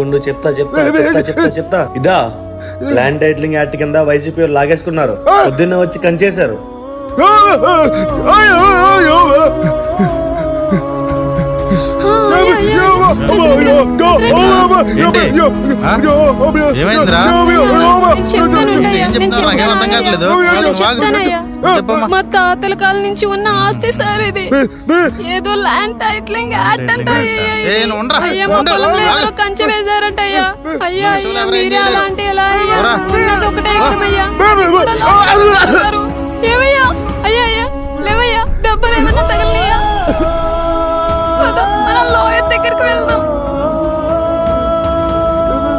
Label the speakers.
Speaker 1: ఉండు చెప్తా ఇదా ల్యాండ్ టైటిలింగ్ యాక్ట్ కింద వైసీపీ లాగేసుకున్నారు. పొద్దున్నే వచ్చి కంచేశారు.
Speaker 2: మా తాతల కాల నుంచి ఉన్న ఆస్తి సార్ ఇది. ఏదో ల్యాండ్ టైటిలింగ్ యాక్ట్ అంట. అయ్యా మా పొలంలో ఎవరో కంచె వేశారంట అయ్యా. అయ్యా అయ్యా మీరే అలా అంటే ఎలా అయ్యా? ఉన్నది ఒకటే అయ్యా. ఏమయ్యా? అయ్యా అయ్యా లేవయ్యా, దెబ్బలు ఏమన్నా తగలయ్యా?